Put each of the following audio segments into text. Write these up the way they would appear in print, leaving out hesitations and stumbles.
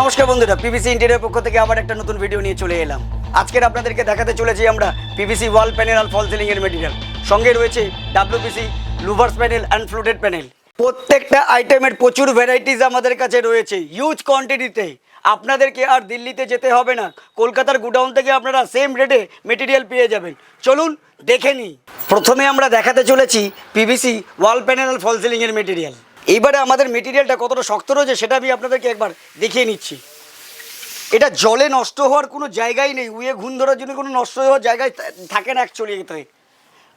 নমস্কার বন্ধুরা, PVC interior পক্ষ থেকে আবার একটা নতুন ভিডিও নিয়ে চলে এলাম। আজকের আপনাদেরকে দেখাতে চলেছি আমরা পিভিসি ওয়াল প্যানেল আর ফল সিলিং এর মেটেরিয়াল। সঙ্গে রয়েছে WPC louvres panel and fluted panel. প্রত্যেকটা আইটেমের প্রচুর ভ্যারাইটিস আমাদের কাছে রয়েছে, হিউজ কোয়ান্টিটিতে। আপনাদেরকে আর দিল্লিতে যেতে হবে না, কলকাতার গুডাউন থেকে আপনারা সেম রেটে মেটেরিয়াল পেয়ে যাবেন। চলুন দেখে নিই। প্রথমে আমরা দেখাতে চলেছি পিভিসি ওয়াল প্যানেল আর ফল সিলিং এর মেটেরিয়াল। এইবারে আমাদের মেটেরিয়ালটা কতটা শক্ত রয়েছে সেটা আমি আপনাদেরকে একবার দেখিয়ে নিচ্ছি। এটা জলে নষ্ট হওয়ার কোনো জায়গাই নেই, উয়ে ঘুণ ধরার জন্য কোনো নষ্ট হওয়ার জায়গায় থাকে না অ্যাকচুয়ালি। এতে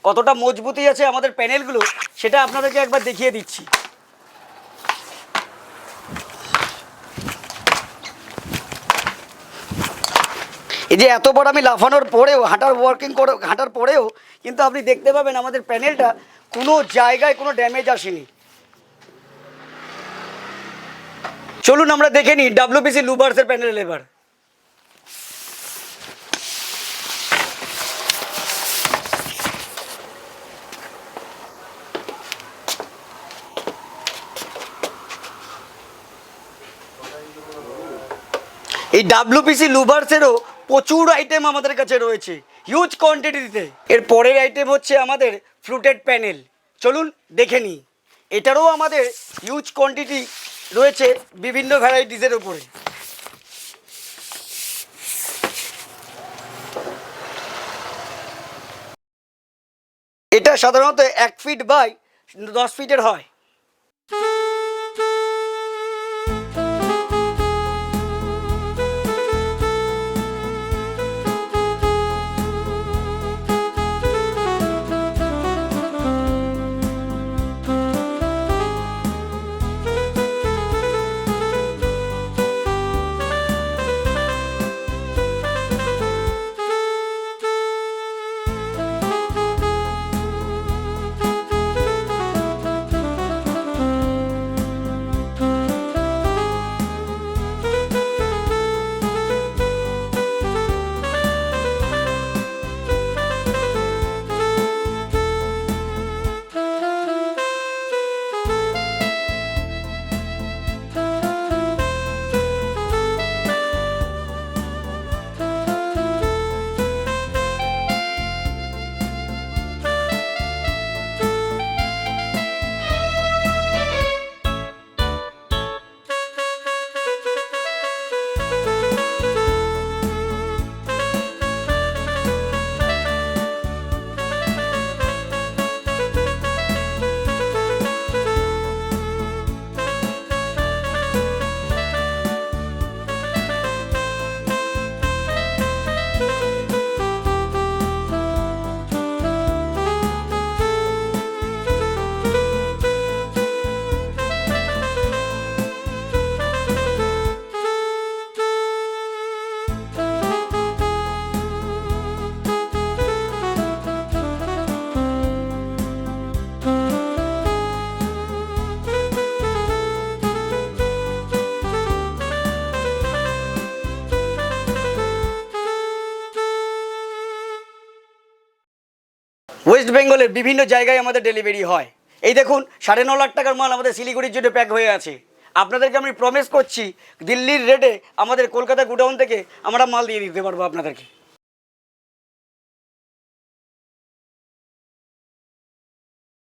কতটা মজবুতি আছে আমাদের প্যানেলগুলো সেটা আপনাদেরকে একবার দেখিয়ে দিচ্ছি। এই যে এতবার আমি লাফানোর পরেও হাঁটার পরেও কিন্তু আপনি দেখতে পাবেন আমাদের প্যানেলটা কোনো জায়গায় কোনো ড্যামেজ আসেনি। চলুন আমরা দেখে নিই ডাব্লিউপিসি লুভার্সের প্যানেল এবার। এই ডাব্লিউপিসি লুভার্সেরও প্রচুর আইটেম আমাদের কাছে রয়েছে, হিউজ কোয়ান্টিটিতে। এর পরের আইটেম হচ্ছে আমাদের ফ্লুটেড প্যানেল। চলুন দেখে নিই। এটারও আমাদের হিউজ কোয়ান্টিটি রয়েছে বিভিন্ন ভ্যারাইটিসের উপরে। এটা সাধারণত 1 ফিট বাই 10 ফিটের হয়। ওয়েস্ট বেঙ্গলের বিভিন্ন জায়গায় আমাদের ডেলিভারি হয়। এই দেখুন 9.5 লাখ টাকার মাল আমাদের শিলিগুড়ির জন্য প্যাক হয়ে আছে। আপনাদেরকে আমি প্রমিস করছি দিল্লির রেটে আমাদের কলকাতা গুডাউন থেকে আমরা মাল দিয়ে দিতে পারবো আপনাদেরকে।